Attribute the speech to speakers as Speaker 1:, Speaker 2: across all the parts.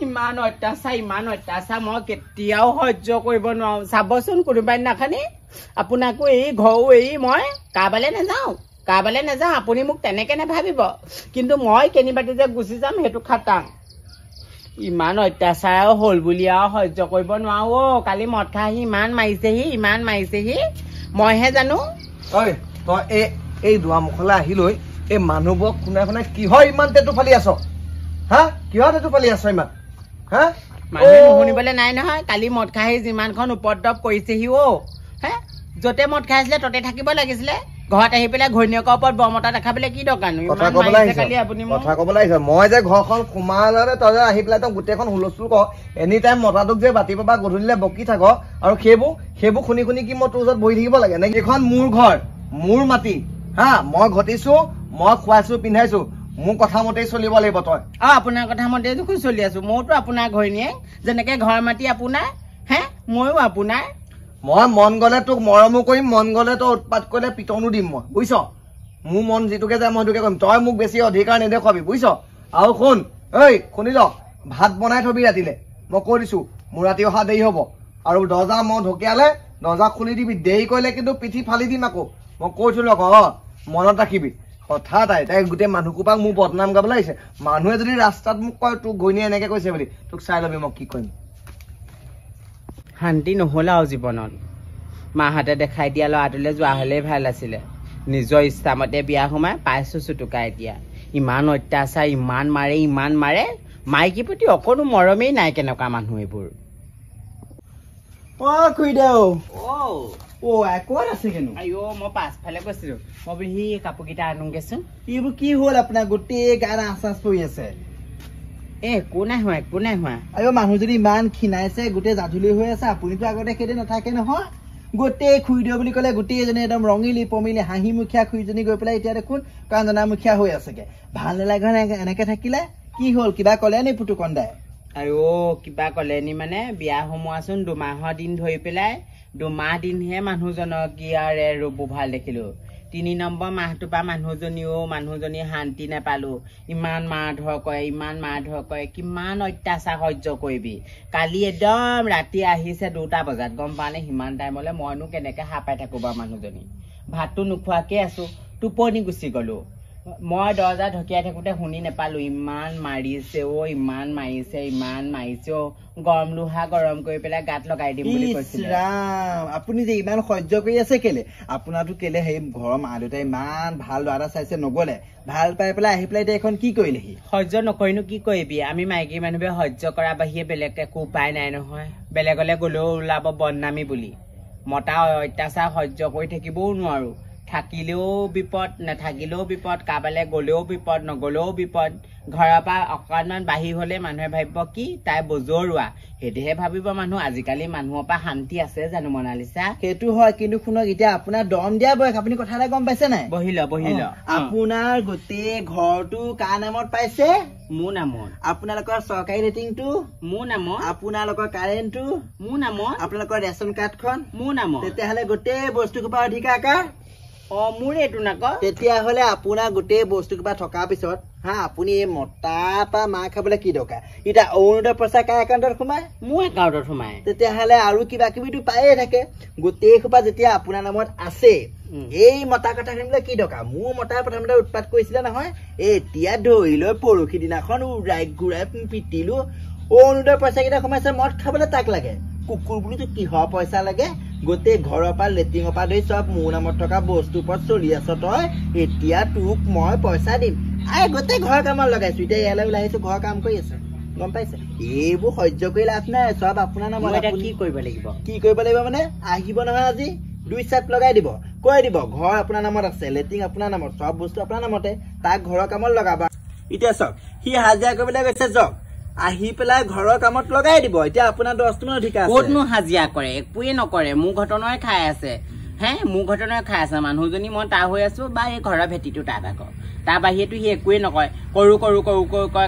Speaker 1: ইমান অত্যাচাৰ মই কেতিয়াও সহ্য কৰিব নোৱাৰো চাবচোন কোনোবাই নাখানি আপোনাকো এই ঘৰো এই মই কাবালে নাযাওঁ আপুনি মোক তেনেকে নাভাবিব কিন্তু মই কেনিবাটি যে গুচি যাম সেইটো খাটাং ইমান অত্যাচাৰ হ'ল বুলি আৰু সহ্য কৰিব নোৱাৰো কালি মদ খাই ইমান মাৰিছেহি মইহে জানো
Speaker 2: তই এই দুৱাৰমুখলৈ আহিলৈ এই মানুহবোৰক কোনে কিহৰ ইমান তেটো ফালি আছ হা কিহৰ তেটো ফালি আছ ইমান হা
Speaker 1: মানুহে নুশুনিবলৈ নাই নহয় কালি মদ খাই যিমানখন উপদ্ৰৱ কৰিছেহি হে য'তে মদ খাইছিলে ততে থাকিব লাগিছিলে ঘৰত আহি পেলাই ঘৈণীয়েকৰ ওপৰত বৰমতা দেখাবলৈ কি দৰকাৰ
Speaker 2: কথা ক'বলৈ আহিছ মই যে ঘৰখন সোমালে তই যে আহি পেলাই তই গোটেইখন হুলস্থুল কৰ এনি টাইম মতাটোক যে বাতি পাবা গধূলিলে বকি থাক আৰু সেইবোৰ শুনি কি মই তোৰ ওচৰত বহি থাকিব লাগে নে এইখন মোৰ ঘৰ মোৰ মাটি হা মই ঘটিছো মই খুৱাইছো পিন্ধাইছো মোৰ কথা মতেই চলিব লাগিব তই
Speaker 1: আপোনাৰ কথা মতে দেখোন চলি আছো মইতো আপোনাৰ ঘৈণীয়েক যেনেকে ঘৰ মাটি আপোনাৰ হে ময়ো আপোনাৰ
Speaker 2: মই মন গলে তোক মৰমো কৰিম মন গলে তই উৎপাত কৰিলে পিটনো দিম মই বুজিছ মোৰ মন যিটোকে যায় মই সেইটোকে কৰিম তই মোক বেছি অধিকাৰ নেদেখুৱাবি বুজিছ আৰু শুন শুনি ল ভাত বনাই থবি ৰাতিলে মই কৈ দিছো মোৰ ৰাতি অহা দেৰি হব আৰু দৰ্জা মই ঢকিয়ালে দৰ্জা খুলি দিবি দেৰি কৰিলে কিন্তু পিঠি ফালি দিম আকৌ মই কৈছো লক মনত ৰাখিবি কথা তাই গোটেই মানুহকোপাক মোৰ বদনাম গাবলৈ আহিছে মানুহে যদি ৰাস্তাত মোক কয় তোক ঘৈণীয়ে এনেকে কৈছে বুলি তোক চাই লবি মই কি কৰিম
Speaker 1: শান্তি নহ'ল আৰু জীৱনত মাহঁতে দেখাই দিয়া ল'ৰাটোলৈ যোৱা হ'লেই ভাল আছিলে নিজৰ ইচ্ছামতে বিয়া সোমাই পাইছো চুটুকা এতিয়া ইমান অত্যাচাৰ ইমান মাৰে মাইকীৰ প্ৰতি অকণো মৰমেই নাই কেনেকুৱা মানুহ এইবোৰ
Speaker 3: ক'ত আছে কেনো
Speaker 1: মই পাছফালে গৈছিলো মই বোলো সি কাপোৰকেইটা আনোগেচোন
Speaker 3: এইবোৰ কি হ'ল আপোনাৰ গোটেই গাত আঁচ পৰি আছে
Speaker 1: একো নাই হোৱা
Speaker 3: মানুহজনী ইমান ক্ষীণাইছে গোটেই জাধুলি হৈ আছে আপুনিতো আগতে সেইদে নাথাকে নহয় গোটেই খুৰীদেউ বুলি ক'লে গোটেই এজনী একদম ৰঙিলি পমিলি হাঁহিমুখীয়া খুৰীজনী গৈ পেলাই এতিয়া দেখোন কাঞ্জনামুখীয়া হৈ আছেগে ভাল নালাগে এনেকে থাকিলে কি হ'ল কিবা ক'লে নি পুতুকন্দাই
Speaker 1: কিবা ক'লেনি মানে বিয়া সোমোৱাচোন 2 মাহৰ দিন ধৰি পেলাই 2 মাহ দিনহে মানুহজনক কি আৰু ৰূপ ভাল দেখিলো 3 নম্বৰ মাহটোৰ পৰা মানুহজনী শান্তি নাপালো ইমান মাৰধৰ কৰে কিমান অত্যাচাৰ সহ্য কৰিবি কালি একদম ৰাতি আহিছে 2টা বজাত গম পালে সিমান টাইমলৈ মইনো কেনেকে হাপাই থাকো বাৰু মানুহজনী ভাতটো নোখোৱাকে আছো টোপনি গুচি গলো মই দৰ্জা ঢকিয়াই থাকোতে শুনি নাপালো ইমান মাৰিছে ইমান মাৰিছে গৰম লোহা গৰম কৰি পেলাই গাত লগাই দিম বুলি কৈছিলে
Speaker 3: আপুনি যে ইমান সহ্য কৰি আছে কেলে আপোনাৰতো কেলে সেই ঘৰৰ মা দেউতাই ইমান ভাল ল'ৰা চাইছে নগলে ভাল পাই পেলাই আহি পেলাই এতিয়া এখন কি কৰিলেহি
Speaker 1: সহ্য নকৰিনো কি কৰিবি আমি মাইকী মানুহে সহ্য কৰা বাহিৰে বেলেগ একো উপায় নাই নহয় বেলেগলে গলেও ওলাব বদনামী বুলি মতা অত্যাচাৰ সহ্য কৰি থাকিবও নোৱাৰো থাকিলেও বিপদ নাথাকিলেও বিপদ কাবালে গলেও বিপদ নগলেও বিপদ ঘৰৰ পৰা অকণমান বাহিৰ হলে মানুহে ভাবিব কি তাই বজৰুৱা সেইটোহে ভাবিব মানুহ আজিকালি মানুহৰ পৰা শান্তি আছে জানো মনালিছা
Speaker 3: সেইটো হয় কিন্তু শুনক এতিয়া আপোনাৰ দম দিয়া বয়স আপুনি কথা এটা গম পাইছে নাই
Speaker 1: বহি ল
Speaker 3: আপোনাৰ গোটেই ঘৰটো কাৰ নামত পাইছে
Speaker 1: মোৰ নামত
Speaker 3: আপোনালোকৰ চৰকাৰী ৰেটিংটো
Speaker 1: মোৰ নামত
Speaker 3: আপোনালোকৰ কাৰেণ্টটো
Speaker 1: মোৰ নামত
Speaker 3: আপোনালোকৰ ৰেচন কাৰ্ডখন
Speaker 1: মোৰ নামত
Speaker 3: তেতিয়াহ'লে গোটেই বস্তু সোপা অধিকাৰ কাৰ
Speaker 1: মোৰ এইটো নাক
Speaker 3: তেতিয়াহ'লে আপোনাৰ গোটেই বস্তু কিবা থকাৰ পিছত আপুনি এই মতাৰ পৰা মাৰ খাবলৈ কি দৰকাৰ এতিয়া অৰুণোদয় পইচা কাৰ একাউণ্টত সোমাই
Speaker 1: মোৰ একাউণ্টত সোমাই
Speaker 3: তেতিয়াহ'লে আৰু কিবা কিবিটো পায়ে থাকে গোটেই সোপা যেতিয়া আপোনাৰ নামত আছে এই মতা কথা শুনিবলৈ কি দৰকাৰ মোৰ মতাই প্ৰথমতে উৎপাত কৰিছিলে নহয় এতিয়া ধৰি লৈ পৰহি দিনাখন উৰাই ঘূৰাই পিটিলো অৰুণোদয় পইচা কেইটা সোমাইছে মদ খাবলৈ তাক লাগে কুকুৰ বুলিতো কিহৰ পইচা লাগে গোটেই ঘৰৰ পৰা লেট্ৰিনৰ পৰা ধৰি চব মোৰ নামত থকা বস্তুৰ ওপৰত চলি আছ তই এতিয়া তোক মই পইচা দিম গোটেই ঘৰৰ কামত লগাইছো এতিয়া ইয়ালৈ ওলাই আহিছো ঘৰৰ কাম কৰি আছো গম পাইছে এইবোৰ সহ্য কৰি লাভ নাই চব আপোনাৰ নামত
Speaker 1: কি কৰিব লাগিব
Speaker 3: মানে আহিব নহয় আজি 2 চাট লগাই দিব কৈ দিব ঘৰ আপোনাৰ নামত আছে লেট্ৰিন আপোনাৰ নামত চব বস্তু আপোনাৰ নামতে তাক ঘৰৰ কামত লগাবা এতিয়া চাওক সি হাজিৰা কৰিবলৈ গৈছে যাওক আহি পেলাই ঘৰৰ কামত লগাই দিব এতিয়া আপোনাৰ 10 মান অধিকাৰ আছে
Speaker 1: ক'তনো হাজিৰা কৰে একোৱে নকৰে মোৰ ঘটনাই খাই আছে মানুহজনী মই তাৰ হৈ আছো বা এই ঘৰৰ ভেটিটো তাত আকৌ তাৰ বাহিৰেতো সি একোৱে নকয় কৰো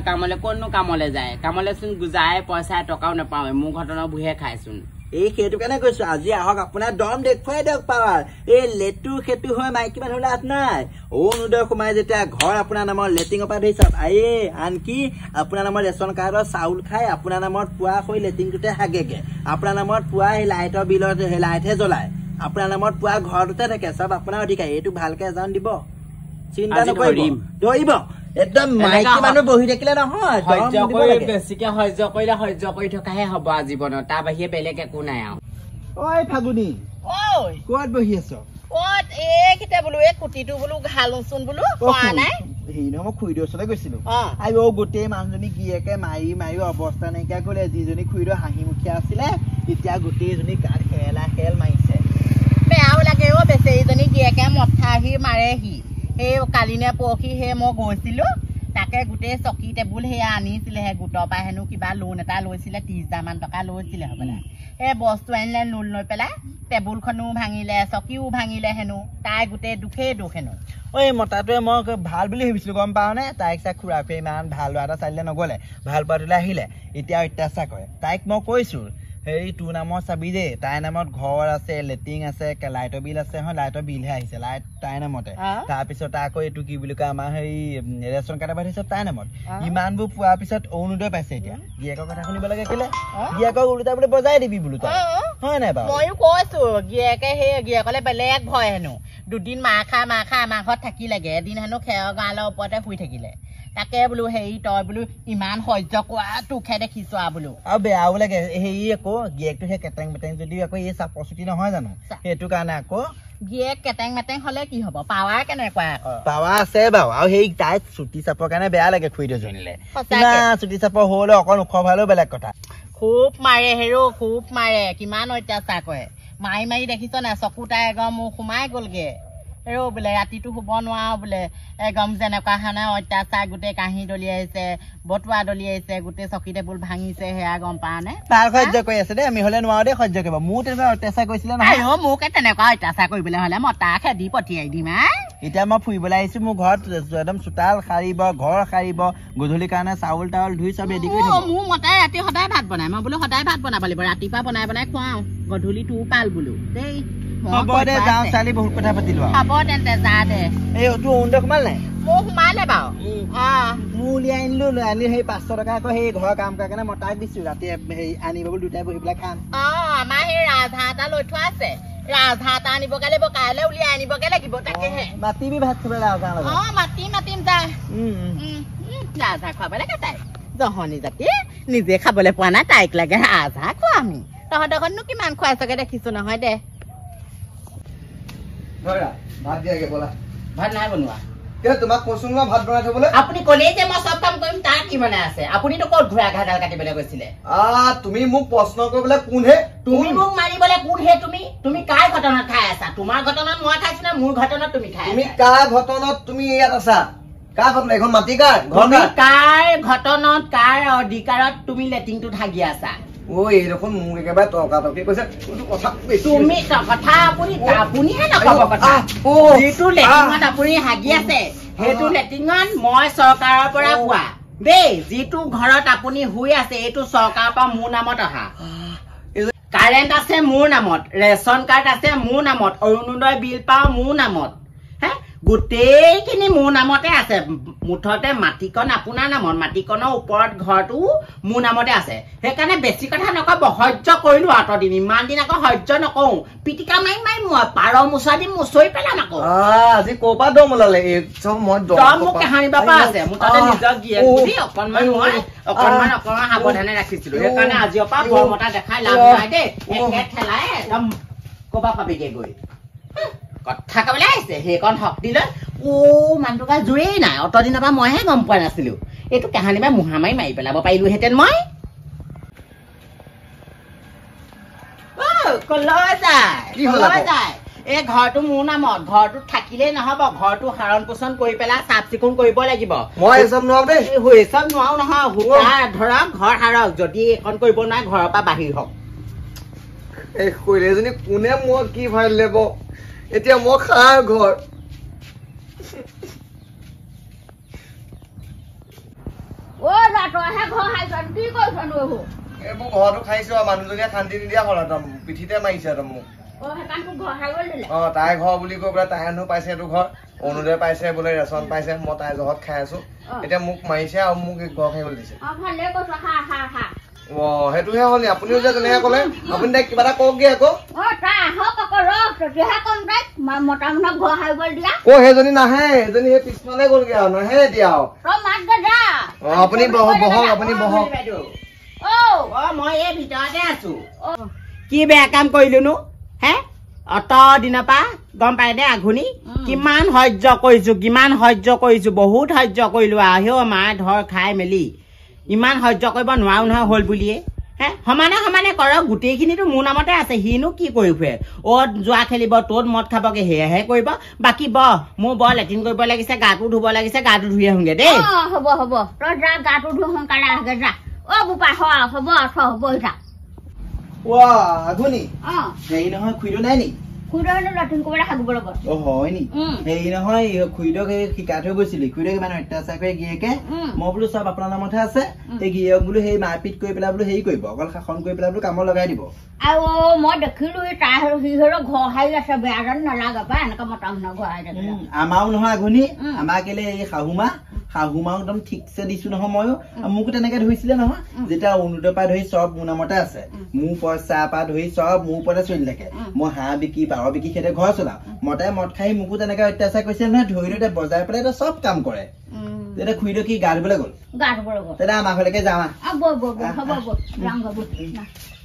Speaker 1: কামলৈ কোননো কামলৈ যায় কামলৈচোন যায় পইচা টকাও নাপাওঁ মোৰ ঘটনাৰ বুহে খাইচোন
Speaker 3: এই সেইটো কাৰণে কৈছো আজি আহক আপোনাৰ দম দেখুৱাই দিয়ক পাৱাৰ এই লেটু খেতু হয় মাইকী মানুহ লাভ নাই অৰুণোদয় সোমাই যেতিয়া ঘৰ আপোনাৰ নামৰ লেটিঙৰ পৰা ধৰি চাওক আয়ে আনকি আপোনাৰ নামৰ ৰেচন কাৰ্ডৰ চাউল খাই আপোনাৰ নামত পুৱা হৈ লেটিংটোতে হাগেগে আপোনাৰ নামত পুৱা সেই লাইটৰ বিলত সেই লাইটহে জ্বলায় আপোনাৰ নামত পুৱা ঘৰটোতে থাকে চব আপোনাৰ অধিকাৰ এইটো ভালকে এজন দিব চিন্তা নকৰিম ধৰিব একদম মাইকী মানুহ বহি থাকিলে নহয়
Speaker 1: বেছিকে সহ্য কৰি থকাহে হব আজীৱনত তাৰ বাহিৰে বেলেগ একো নাই আৰু
Speaker 3: ঐ ফাগুনি ক'ত বহি আছ
Speaker 4: বোলো এই কুটিটো বোলো ঘালোচোন বোলো পোৱা নাই
Speaker 3: হেৰি নহয় মই খুৰীদেউৰ ওচৰলৈ গৈছিলো আৰু গোটেই মানুহজনী গিয়েকে মাৰি মাৰি অৱস্থা নাইকিয়া কৰিলে যিজনী খুৰীদেউ হাঁহিমুখীয়া আছিলে এতিয়া গোটেইজনী গাত খেল মাৰিছে
Speaker 4: বেয়াও লাগে অ বেচেৰীজনী গিয়েকে মথা আহি মাৰেহি সেই কালি নে পৰহি সেই মই গৈছিলো তাকে গোটেই চকী টেবুল সেয়া আনিছিলেহে গোটৰ পৰা হেনো কিবা লোন এটা লৈছিলে 30,000 টকা লৈছিলে হ'বলা এই বস্তু আনিলে লোন লৈ পেলাই টেবুলখনো ভাঙিলে চকীও ভাঙিলে হেনো তাই গোটেই দুখেই দুখ হেনো
Speaker 3: ঐ মতাটোৱে মই ভাল বুলি ভাবিছিলো গম পাও নে তাইক চাই খুৰাকে ইমান ভাল ল'ৰা এটা চালিলে নগলে ভাল পোৱাটোলৈ আহিলে এতিয়া অত্যাচাৰ কৰে তাইক মই কৈছো হেৰি তোৰ নামত চাবি দেই তাইৰ নামত ঘৰ আছে লেট্ৰিন আছে লাইটৰ বিল আছে হয় লাইটৰ বিলহে আহিছে লাইট তাইৰ নামতে তাৰপিছত আকৌ এইটো কি বুলি কয় আমাৰ হেৰি ৰেচন কাৰ্ডৰ বাঢ়িছে তাইৰ নামত ইমানবোৰ পোৱাৰ পিছত অৰুণোদয় পাইছে এতিয়া গিয়েকৰ কথা শুনিব লাগে কেলে গিয়েকক ওলোটা বোলে বজাই দিবি বোলো তই হয় নাই বাৰু
Speaker 4: ময়ো কৈছো গিয়েকে সেই গিয়েকলে বেলেগ ভয় হেনো দুদিন মাৰ খা আমাৰ ঘৰত থাকি লাগে এদিন হেনো খেৰৰ গাঁৱৰ ওপৰতে শুই থাকিলে তাকে বোলো হেৰি তই বোলো ইমান সহ্য কৰা তোকহে দেখিছো বোলো
Speaker 3: আৰু বেয়াও লাগে হেৰি আকৌ গিয়েকটো সেই কেটেং মেটেং যদি আকৌ এই চাপৰ চুটি নহয় জানো সেইটো কাৰণে আকৌ
Speaker 4: গিয়েক কেটেং মেটেং হলে কি হব পাৱাৰ কেনেকুৱা
Speaker 3: পাৱাৰ আছে বাৰু আৰু সেই তাই চুটি চাপৰ কাৰণে বেয়া লাগে খুৰীদেউজনীলে চুটি চাপৰ হলে অকণ ওখ ভালেও বেলেগ কথা
Speaker 4: খুব মাৰে হেৰো খুব মাৰে কিমান অত্যাচাৰ কৰে মাৰি দেখিছ নাই চকু তাই একদম মোক সোমাই গলগে ৰ বোলে ৰাতিটো শুব নোৱাৰো বোলে একদম যেনেকুৱা হানে অত্যাচাৰ গোটেই কাঁহী দলিয়াইছে বটুৱা দলিয়াইছে গোটেই চকী টেবুল ভাঙিছে সেয়া গম পাও নে
Speaker 3: তাৰ সহ্য কৰি আছে দেই আমি হলে নোৱাৰো দেই সহ্য কৰিব মোৰ তেনেকুৱা অত্যাচাৰ কৰিছিলে নহয়
Speaker 4: মোকে তেনেকুৱা অত্যাচাৰ কৰিবলৈ হলে মই তাক খেদি পঠিয়াই দিম
Speaker 3: এতিয়া মই ফুৰিবলৈ আহিছো মোৰ ঘৰত একদম চোতাল সাৰিব ঘৰ সাৰিব গধূলিৰ কাৰণে চাউল তাউল ধুই চব ৰেডি কৰি থব
Speaker 4: মোৰ মতে ৰাতি সদায় ভাত বনাই মই বোলো সদায় ভাত বনাব লাগিব ৰাতিপুৱা বনাই খুৱাও গধূলি তোৰ পাল বোলো দেই
Speaker 3: হ'ব দে যাওঁ ছোৱালী বহুত কথা পাতিলো
Speaker 4: হ'ব তেন্তে যা দে
Speaker 3: এই তোৰ অৰুণোদয় সোমাল নাই
Speaker 4: মোৰ সোমালে বাৰু
Speaker 3: মোৰ উলিয়াই আনিলো আনি সেই 500 টকা আকৌ সেই ঘৰৰ কাম কৰাৰ কাৰণে মই তাক দিছো ৰাতি হেৰি আনিব বোলো দুটাই বহি পেলাই খাম
Speaker 4: আমাৰ সেই ৰাজহাঁহ এটা লৈ থোৱা আছে ৰাজহাঁহ এটা আনিবগে লাগিব কাইলৈ উলিয়াই আনিবগে লাগিব তাকেহে
Speaker 3: মাতিবি ভাত খাবলৈ ৰাজহাঁহ
Speaker 4: মাতিম যা ৰাজহাঁহ খুৱাব লাগে তাই জহনী জাতি নিজে খাবলৈ পোৱা নাই তাইক লাগে ৰাজহাঁহ খোৱামি তহঁতৰ ঘৰতনো কিমান খুৱাইছগে দেখিছো নহয় দে
Speaker 1: ভাত নাই বনোৱা
Speaker 2: তোমাক কৈছো ন ভাত বনাই থবলৈ
Speaker 1: আপুনি কলেই যে মই চব কাম কৰিম তাৰ কি মানে আছে আপুনিতো ক'ত ঘূৰা ঘাডাল কাটিবলৈ গৈছিলে
Speaker 2: তুমি মোক প্ৰশ্ন কৰিবলৈ কোনহে
Speaker 1: তুমি মোক মাৰিবলৈ কোনহে তুমি কাৰ ঘটনাত খাই আছা তোমাৰ ঘটনাত মই খাইছো নে মোৰ ঘটনাত তুমি খাই
Speaker 2: তুমি কাৰ ঘটনাত তুমি ইয়াত আছা কাৰ ঘটনা এখন মাটি কাৰ
Speaker 1: কাৰ ঘটনাত কাৰ অধিকাৰত তুমি লেটিংটোত হাগি আছা
Speaker 2: এই দেখোন মোক একেবাৰে তৰ্কাতৰ্কি কৈছে কথা
Speaker 1: তুমি কথা আপুনিহে নকব কথা যিটো লেটিঙত আপুনি হাগি আছে সেইটো লেটিঙত মই চৰকাৰৰ পৰা পোৱা দেই যিটো ঘৰত আপুনি শুই আছে এইটো চৰকাৰৰ পৰা মোৰ নামত অহা কাৰেণ্ট আছে মোৰ নামত ৰেচন কাৰ্ড আছে মোৰ নামত অৰুণোদয় বিল পাওঁ মোৰ নামত গোটেইখিনি মোৰ নামতে আছে মুঠতে মাটিকণ আপোনাৰ নামত মাটিকণৰ ওপৰত ঘৰটো মোৰ নামতে আছে সেইকাৰণে বেছি কথা নকব সহ্য কৰিলো দিন ইমান দিন আকৌ সহ্য নকৰো পিটিকা মাৰি মই পাৰ মোচা দিম মুচৰি পেলাম আকৌ
Speaker 2: আজি ক'ৰ পৰা দম ওলালে
Speaker 1: মোক কাহানি বাপা আছে মুঠতে নিজৰ গিয়ে বুলি অকণমান সাৱধানে ৰাখিছিলো সেইকাৰণে আজিৰ পৰা গৰমতা দেখাই লাভ নাই দেই একে ঠেলাই একদম ক'বা পাবিগে গৈ কথা কবলৈ আহিছে সেইকণ শক্তি লৈ মানুহটোকা জোৰেই নাই অতদিনৰ পৰা মইহে গম পোৱা নাছিলো এইটো কাহানি বা মুহা মাৰি পেলাব পাৰিলোহেঁতেন মই কলৈ যায় এই ঘৰটো মোৰ নামত ঘৰটোত থাকিলেই নহব ঘৰটো সাৰণ পোষণ কৰি পেলাই চাফ চিকুণ কৰিব লাগিব
Speaker 2: মই চব নোৱাৰো দেই
Speaker 1: চব নোৱাৰো নহয় সূতা ধৰক ঘৰ সাৰক যদি এইখন কৰিব নোৱাৰে ঘৰৰ পৰা বাহিৰ হওক
Speaker 2: এই শৈলীজনী কোনে মই কি ভাই ল'ব এতিয়া মই খাৰ ঘৰ এইবোৰ ঘৰতো খাইছো আৰু মানুহজনীয়ে শান্তি নিদিয়া হ'ল একদম পিঠিতে মাৰিছে একদম মোক তাই ঘৰ বুলি কৈ পেলাই তাই হেনো পাইছে এইটো ঘৰ অৰুণোদয় পাইছে বোলে ৰেচন পাইছে মই তাই জহত খাই আছো এতিয়া মোক মাৰিছে আৰু মোক ঘৰ খাই দিছে সেইটোহে হ'ল আপুনিও যে তেনেকে ক'লে আপুনি তাইক কিবা এটা কওকগে আকৌ সেইজনী নাহে এজনী সেই পিছফালে গ'লগে আৰু নাহে এতিয়া আপুনি বহক আপুনি বহক
Speaker 1: মই এই ভিতৰতে আছো কি বেয়া কাম কৰিলোনো হে অত দিনৰ পৰা গম পাই দে আঘুনি কিমান সহ্য কৰিছো বহুত সহ্য কৰিলো আৰু মা ধৰ খাই মেলি ইমান সহ্য কৰিব নোৱাৰো নহয় হ'ল বুলিয়ে হে সমানে কৰক গোটেইখিনিতো মোৰ নামতে আছে সিনো কি কৰি ফুৰে অত যোৱা খেলিব তত মদ খাবগে সেয়াহে কৰিব বাকী মোৰ বৰ লেট্ৰিন কৰিব লাগিছে গাটো ধুব লাগিছে গাটো ধুই আহোগে দেই
Speaker 5: হ'ব তই যা গাটো ধুই সোনকালে আহগে যা বোপা হ'ব যা
Speaker 3: আঘুনি হেৰি নহয় খুইদো নাই নি
Speaker 5: লেট্ৰিন কৰিবলৈ হাগিব লগত
Speaker 3: হয় নি হেৰি নহয় খুইদক শিকাই থৈ গৈছিলি খুইদক ইমান অত্যাচাৰ কৰি গিয়েকে মই বোলো চব আপোনাৰ নামতহে আছে এই গিয়েক বোলো সেই মাৰপিট কৰি পেলাই বোলো হেৰি কৰিব অকল শাসন কৰি পেলাই বোলো কামত লগাই দিব
Speaker 5: আৰু মই দেখিলো তাই সি ঘৰ হাৰি আছে বেয়া যেন নালাগে পাই এনেকে মতা শুনা ঘৰ হাৰি থাকে
Speaker 3: আমাৰো নহয় আঘুনি আমাৰ কেলে এই শাহুমা একদম ঠিকছে দিছো নহয় ময়ো মোকো তেনেকে ধৰিছিলে নহয় যেতিয়া অৰুণোদয়ৰ পৰা ধৰি চব মোৰ নামতে আছে মোৰ পইচা পৰা ধৰি চব মোৰ ওপৰতে চলি থাকে মই হাঁহ বিকি পাৰ বিকি সেইতে ঘৰ চলাও মতাই মদ খাই মোকো তেনেকে অত্যাচাৰ কৰিছিলে নহয় ধৰি লৈ বজাই পেলাই চব কাম কৰে তেতিয়া খুইদ কি গা ধুবলৈ গ'ল
Speaker 5: গা ধুবলৈ গ'ল
Speaker 3: তেতিয়া আমাৰ ঘৰলৈকে যাওঁ
Speaker 5: হ'ব